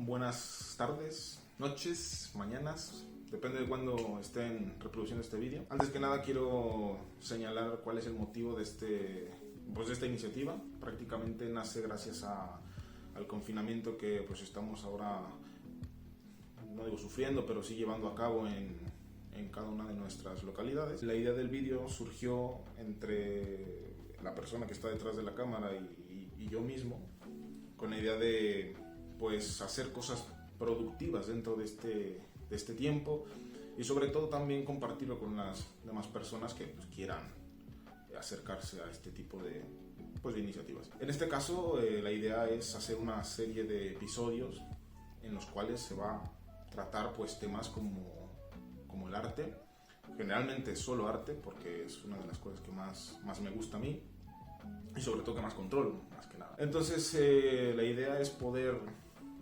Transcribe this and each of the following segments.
buenas tardes, noches, mañanas, depende de cuándo estén reproduciendo este vídeo. Antes que nada quiero señalar cuál es el motivo de esta iniciativa. Prácticamente nace gracias al confinamiento que pues estamos ahora, no digo sufriendo, pero sí llevando a cabo en cada una de nuestras localidades. La idea del vídeo surgió entre la persona que está detrás de la cámara y yo mismo, con la idea de pues hacer cosas productivas dentro de este tiempo y sobre todo también compartirlo con las demás personas que pues, quieran acercarse a este tipo de iniciativas. En este caso la idea es hacer una serie de episodios en los cuales se va a tratar pues temas como el arte, generalmente solo arte porque es una de las cosas que más me gusta a mí y sobre todo que más controlo, más que nada. Entonces la idea es poder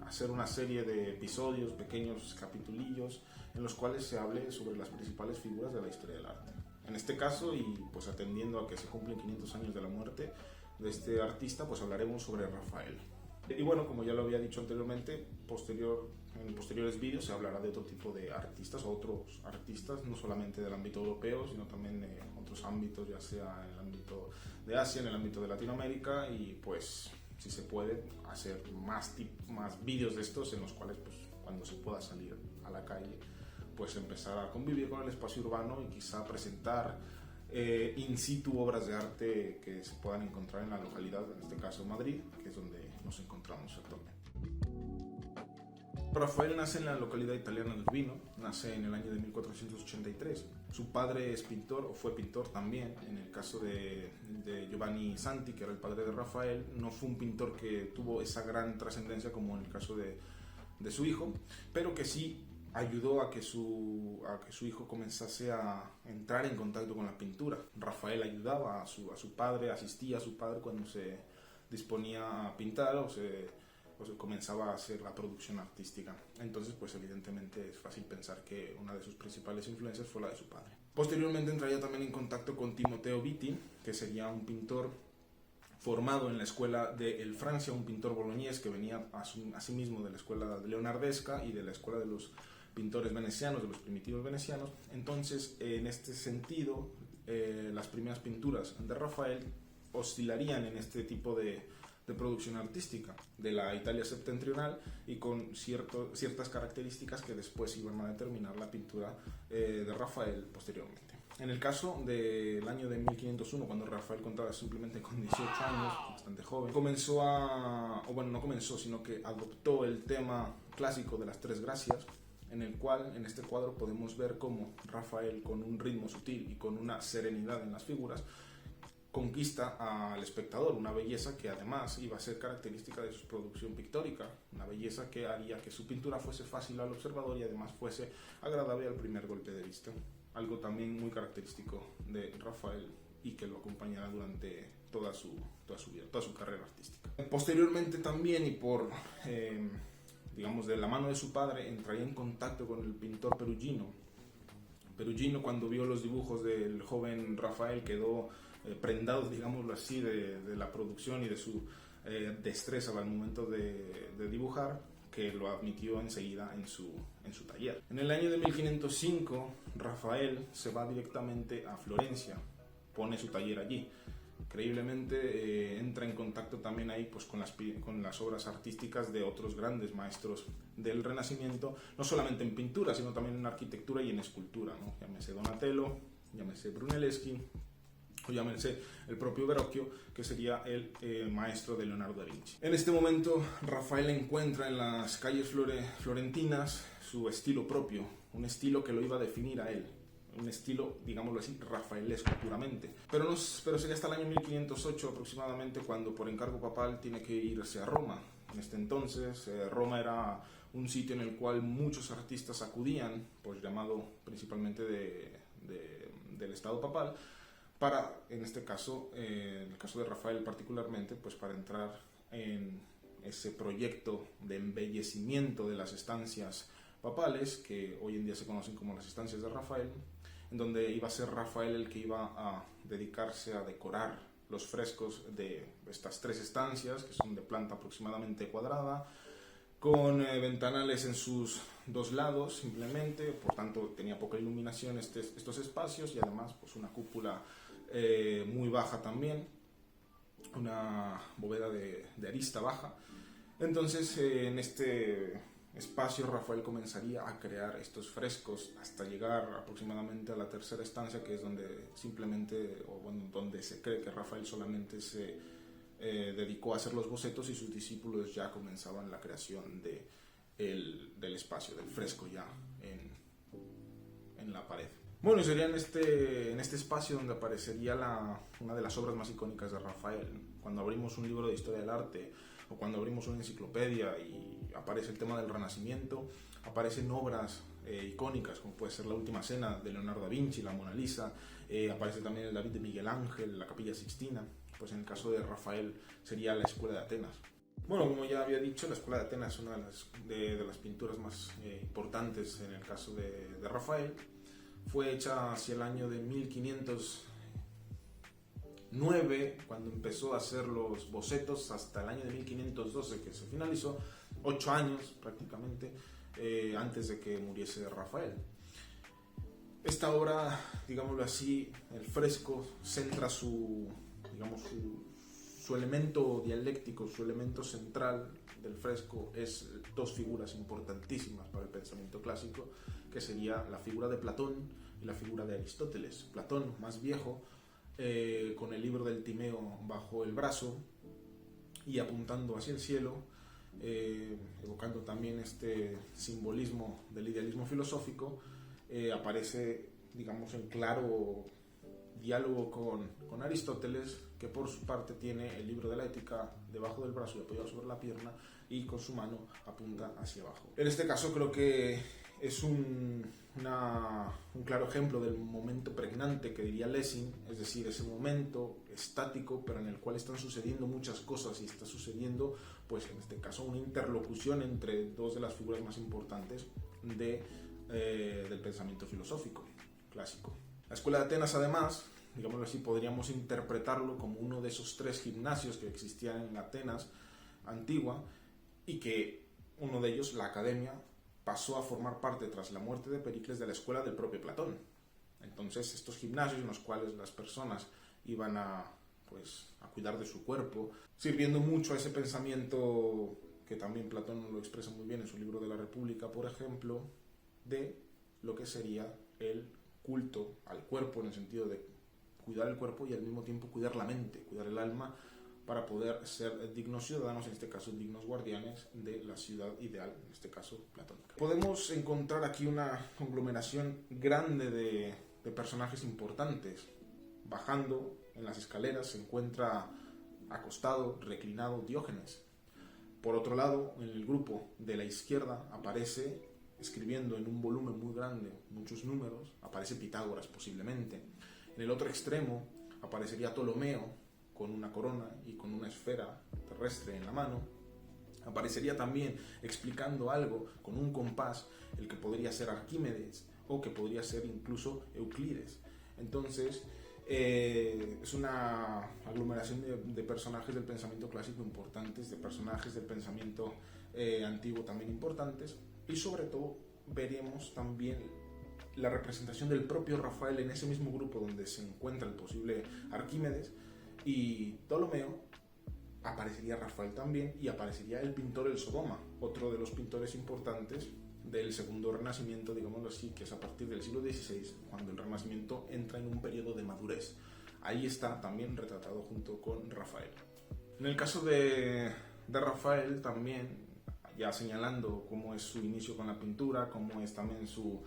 hacer una serie de episodios, pequeños capitulillos, en los cuales se hable sobre las principales figuras de la historia del arte. En este caso, y pues atendiendo a que se cumplen 500 años de la muerte de este artista, pues hablaremos sobre Rafael. Y bueno, como ya lo había dicho anteriormente, en posteriores vídeos se hablará de otro tipo de artistas o otros artistas, no solamente del ámbito europeo, sino también de otros ámbitos, ya sea en el ámbito de Asia, en el ámbito de Latinoamérica, y pues si se puede hacer más vídeos de estos en los cuales pues cuando se pueda salir a la calle pues empezar a convivir con el espacio urbano y quizá presentar in situ obras de arte que se puedan encontrar en la localidad, en este caso Madrid, que es donde nos encontramos actualmente. Rafael nace en la localidad italiana de Urbino, nace en el año de 1483. Su padre es pintor, o fue pintor también. En el caso de Giovanni Santi, que era el padre de Rafael, no fue un pintor que tuvo esa gran trascendencia como en el caso de su hijo, pero que sí ayudó a que su hijo comenzase a entrar en contacto con la pintura. Rafael ayudaba a su padre, asistía a su padre cuando se disponía a pintar o se comenzaba a hacer la producción artística. Entonces, pues evidentemente es fácil pensar que una de sus principales influencias fue la de su padre. Posteriormente entraría también en contacto con Timoteo Viti, que sería un pintor formado en la escuela de El Francia, un pintor boloñés que venía asimismo de la escuela leonardesca y de la escuela de los pintores venecianos, de los primitivos venecianos. Entonces, en este sentido, las primeras pinturas de Rafael oscilarían en este tipo de producción artística de la Italia septentrional y con ciertas características que después iban a determinar la pintura de Rafael posteriormente. En el caso del año de 1501, cuando Rafael contaba simplemente con 18 años, bastante joven, sino que adoptó el tema clásico de las tres gracias, en el cual en este cuadro podemos ver cómo Rafael, con un ritmo sutil y con una serenidad en las figuras, conquista al espectador, una belleza que además iba a ser característica de su producción pictórica, una belleza que haría que su pintura fuese fácil al observador y además fuese agradable al primer golpe de vista, algo también muy característico de Rafael y que lo acompañará durante toda su vida, toda su carrera artística. Posteriormente también y por de la mano de su padre entraría en contacto con el pintor Perugino. Perugino, cuando vio los dibujos del joven Rafael, quedó prendado, digámoslo así, de la producción y de su destreza al momento de dibujar, que lo admitió enseguida en su taller. En el año de 1505, Rafael se va directamente a Florencia, pone su taller allí. Increíblemente entra en contacto también ahí pues, con las obras artísticas de otros grandes maestros del Renacimiento, no solamente en pintura, sino también en arquitectura y en escultura, ¿no? Llámese Donatello, llámese Brunelleschi, o llámese el propio Verrocchio, que sería el maestro de Leonardo da Vinci. En este momento Rafael encuentra en las calles florentinas su estilo propio, un estilo que lo iba a definir a él, un estilo, digámoslo así, rafaelesco puramente. Pero sería hasta el año 1508 aproximadamente cuando por encargo papal tiene que irse a Roma. En este entonces Roma era un sitio en el cual muchos artistas acudían, pues llamado principalmente del Estado papal, para, en este caso, en el caso de Rafael particularmente, pues para entrar en ese proyecto de embellecimiento de las estancias papales, que hoy en día se conocen como las estancias de Rafael, en donde iba a ser Rafael el que iba a dedicarse a decorar los frescos de estas tres estancias, que son de planta aproximadamente cuadrada, con ventanales en sus dos lados simplemente, por tanto tenía poca iluminación estos espacios, y además pues una cúpula muy baja también, una bóveda de arista baja. Entonces en este espacio Rafael comenzaría a crear estos frescos hasta llegar aproximadamente a la tercera estancia, que es donde simplemente, o bueno, donde se cree que Rafael solamente se dedicó a hacer los bocetos, y sus discípulos ya comenzaban la creación del espacio, del fresco ya en la pared. Bueno, y sería en este espacio donde aparecería una de las obras más icónicas de Rafael. Cuando abrimos un libro de historia del arte, o cuando abrimos una enciclopedia y aparece el tema del Renacimiento, aparecen obras icónicas, como puede ser la Última Cena de Leonardo da Vinci, la Mona Lisa, aparece también el David de Miguel Ángel, la Capilla Sixtina. Pues en el caso de Rafael sería la Escuela de Atenas. Bueno, como ya había dicho, la Escuela de Atenas es una de las pinturas más importantes en el caso de Rafael. Fue hecha hacia el año de 1509, cuando empezó a hacer los bocetos, hasta el año de 1512, que se finalizó, 8 años prácticamente antes de que muriese Rafael. Esta obra, digámoslo así, el fresco, centra su elemento dialéctico, su elemento central del fresco es dos figuras importantísimas para el pensamiento clásico, que sería la figura de Platón y la figura de Aristóteles. Platón, más viejo, con el libro del Timeo bajo el brazo y apuntando hacia el cielo, evocando también este simbolismo del idealismo filosófico, aparece, digamos, en claro diálogo con Aristóteles, que por su parte tiene el libro de la Ética debajo del brazo y apoyado sobre la pierna, y con su mano apunta hacia abajo. En este caso creo que es un claro ejemplo del momento pregnante que diría Lessing, es decir, ese momento estático pero en el cual están sucediendo muchas cosas, y está sucediendo, pues en este caso, una interlocución entre dos de las figuras más importantes del pensamiento filosófico clásico. La Escuela de Atenas, además, digámoslo así, podríamos interpretarlo como uno de esos 3 gimnasios que existían en Atenas antigua, y que uno de ellos, la Academia, pasó a formar parte, tras la muerte de Pericles, de la escuela del propio Platón. Entonces, estos gimnasios en los cuales las personas iban a cuidar de su cuerpo, sirviendo mucho a ese pensamiento que también Platón lo expresa muy bien en su libro de la República, por ejemplo, de lo que sería el culto al cuerpo, en el sentido de cuidar el cuerpo y al mismo tiempo cuidar la mente, cuidar el alma, para poder ser dignos ciudadanos, en este caso dignos guardianes de la ciudad ideal, en este caso platónica. Podemos encontrar aquí una conglomeración grande de personajes importantes. Bajando en las escaleras se encuentra acostado, reclinado, Diógenes. Por otro lado, en el grupo de la izquierda aparece, escribiendo en un volumen muy grande, muchos números, aparece Pitágoras posiblemente. En el otro extremo aparecería Ptolomeo, con una corona y con una esfera terrestre en la mano. Aparecería también, explicando algo con un compás, el que podría ser Arquímedes, o que podría ser incluso Euclides. Entonces, es una aglomeración de personajes del pensamiento clásico importantes, de personajes del pensamiento antiguo también importantes, y sobre todo veremos también la representación del propio Rafael en ese mismo grupo donde se encuentra el posible Arquímedes y Ptolomeo. Aparecería Rafael también, y aparecería el pintor El Sodoma, otro de los pintores importantes del segundo Renacimiento, digámoslo así, que es a partir del siglo XVI, cuando el Renacimiento entra en un periodo de madurez. Ahí está también retratado junto con Rafael. En el caso de Rafael también, ya señalando cómo es su inicio con la pintura, cómo es también su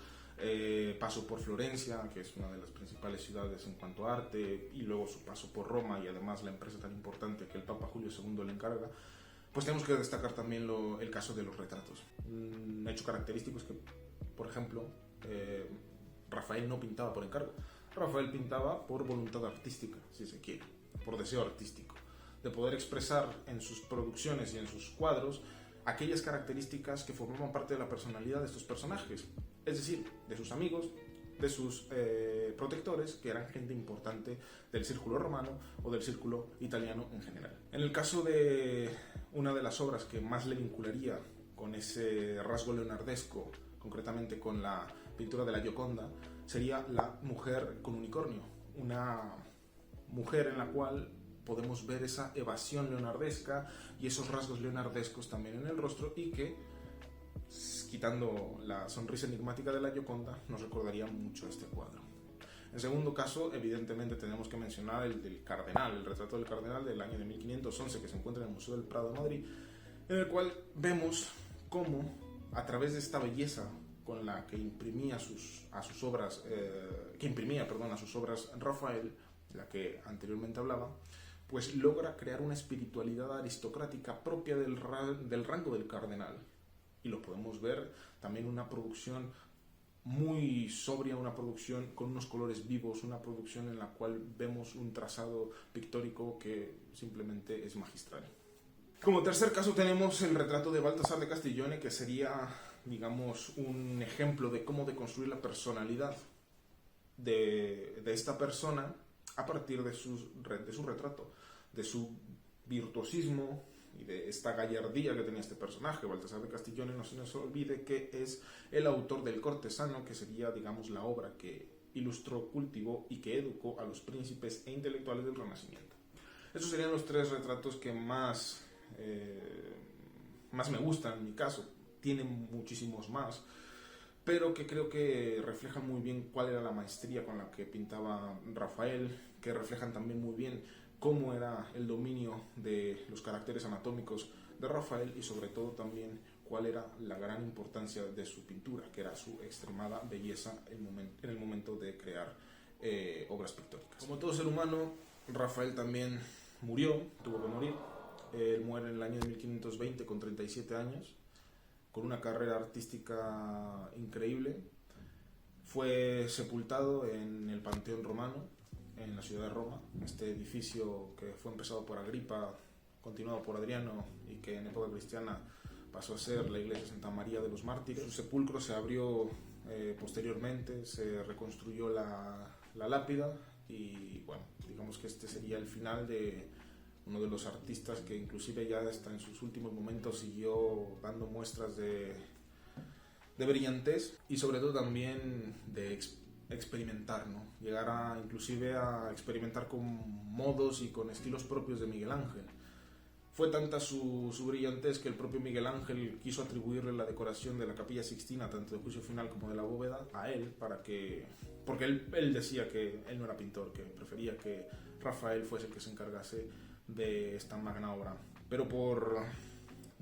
paso por Florencia, que es una de las principales ciudades en cuanto a arte, y luego su paso por Roma, y además la empresa tan importante que el Papa Julio II le encarga, pues tenemos que destacar también el caso de los retratos. Un hecho característico es que, por ejemplo, Rafael no pintaba por encargo. Rafael pintaba por voluntad artística, si se quiere, por deseo artístico, de poder expresar en sus producciones y en sus cuadros aquellas características que formaban parte de la personalidad de estos personajes, es decir, de sus amigos, de sus protectores, que eran gente importante del círculo romano o del círculo italiano en general. En el caso de una de las obras que más le vincularía con ese rasgo leonardesco, concretamente con la pintura de la Gioconda, sería la mujer con unicornio, una mujer en la cual podemos ver esa evasión leonardesca y esos rasgos leonardescos también en el rostro, y que, quitando la sonrisa enigmática de la Gioconda, nos recordaría mucho este cuadro. En segundo caso, evidentemente tenemos que mencionar el del Cardenal, el retrato del Cardenal del año de 1511, que se encuentra en el Museo del Prado de Madrid, en el cual vemos cómo, a través de esta belleza con la que imprimía a sus obras Rafael, de la que anteriormente hablaba, pues logra crear una espiritualidad aristocrática propia del rango del cardenal. Y lo podemos ver también en una producción muy sobria, una producción con unos colores vivos, una producción en la cual vemos un trazado pictórico que simplemente es magistral. Como tercer caso tenemos el retrato de Baltasar de Castiglione, que sería, digamos, un ejemplo de cómo deconstruir la personalidad de esta persona a partir de su retrato, de su virtuosismo y de esta gallardía que tenía este personaje. Baltasar de Castiglione, no se nos olvide que es el autor del Cortesano, que sería, digamos, la obra que ilustró, cultivó y que educó a los príncipes e intelectuales del Renacimiento. Esos serían los tres retratos que más me gustan en mi caso. Tienen muchísimos más, pero que creo que reflejan muy bien cuál era la maestría con la que pintaba Rafael, que reflejan también muy bien cómo era el dominio de los caracteres anatómicos de Rafael, y sobre todo también cuál era la gran importancia de su pintura, que era su extremada belleza en el momento de crear obras pictóricas. Como todo ser humano, Rafael también tuvo que morir. Él muere en el año de 1520 con 37 años, con una carrera artística increíble. Fue sepultado en el Panteón Romano, en la ciudad de Roma, este edificio que fue empezado por Agripa, continuado por Adriano, y que en época cristiana pasó a ser la iglesia de Santa María de los Mártires. Su sepulcro se abrió posteriormente, se reconstruyó la lápida, y bueno, digamos que este sería el final de uno de los artistas que inclusive ya hasta en sus últimos momentos siguió dando muestras de brillantez, y sobre todo también de experimentar, ¿no? Llegar inclusive a experimentar con modos y con estilos propios de Miguel Ángel. Fue tanta su brillantez que el propio Miguel Ángel quiso atribuirle la decoración de la Capilla Sixtina, tanto de Juicio Final como de la bóveda, a él, porque él decía que él no era pintor, que prefería que Rafael fuese el que se encargase de esta magna obra. Pero por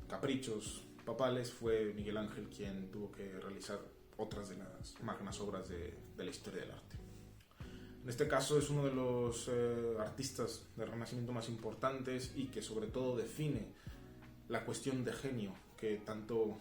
caprichos papales fue Miguel Ángel quien tuvo que realizar otras de las magnas obras de la historia del arte. En este caso es uno de los artistas del Renacimiento más importantes, y que sobre todo define la cuestión de genio que tanto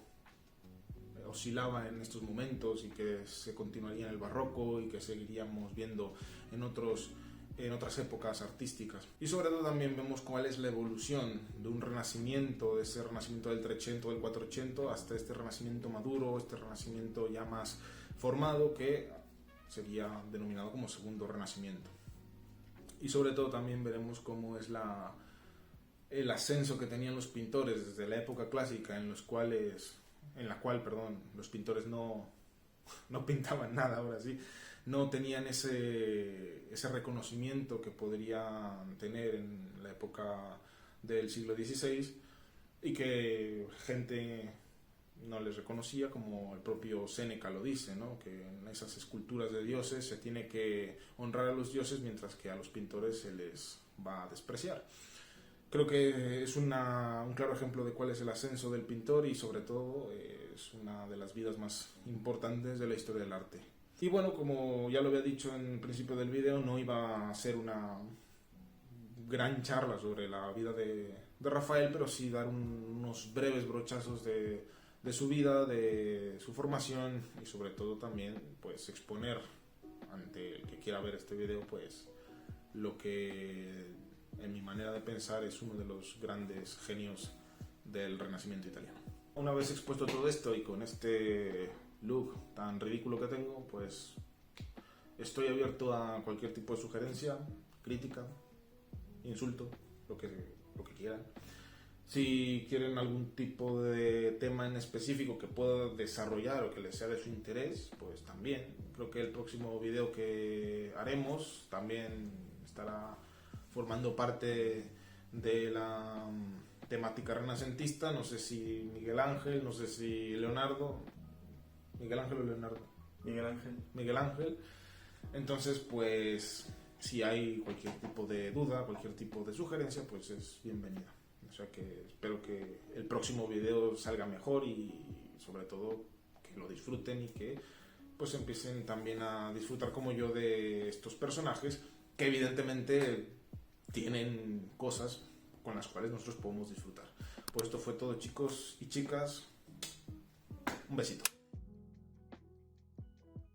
oscilaba en estos momentos y que se continuaría en el barroco y que seguiríamos viendo en otras épocas artísticas. Y sobre todo también vemos cuál es la evolución de un renacimiento, de ese renacimiento del 300, del 400, hasta este renacimiento maduro, este renacimiento ya más formado, que sería denominado como segundo renacimiento. Y sobre todo también veremos cómo es el ascenso que tenían los pintores desde la época clásica, en la cual los pintores no pintaban nada, ahora sí, no tenían ese reconocimiento que podrían tener en la época del siglo XVI, y que gente no les reconocía, como el propio Séneca lo dice, ¿no? Que en esas esculturas de dioses se tiene que honrar a los dioses, mientras que a los pintores se les va a despreciar. Creo que es un claro ejemplo de cuál es el ascenso del pintor, y sobre todo es una de las vidas más importantes de la historia del arte. Y bueno, como ya lo había dicho en el principio del vídeo, no iba a ser una gran charla sobre la vida de Rafael, pero sí dar unos breves brochazos de su vida, de su formación, y sobre todo también pues exponer ante el que quiera ver este vídeo pues lo que en mi manera de pensar es uno de los grandes genios del Renacimiento italiano. Una vez expuesto todo esto y con este look tan ridículo que tengo, pues estoy abierto a cualquier tipo de sugerencia, crítica, insulto, lo que quieran. Si quieren algún tipo de tema en específico que pueda desarrollar o que les sea de su interés, pues también. Creo que el próximo video que haremos también estará formando parte de la temática renacentista. No sé si Miguel Ángel, no sé si Leonardo. Miguel Ángel o Leonardo. Miguel Ángel. Miguel Ángel. Entonces, pues, si hay cualquier tipo de duda, cualquier tipo de sugerencia, pues es bienvenida. O sea que espero que el próximo video salga mejor y sobre todo que lo disfruten y que pues empiecen también a disfrutar como yo de estos personajes que evidentemente tienen cosas con las cuales nosotros podemos disfrutar. Pues esto fue todo, chicos y chicas. Un besito.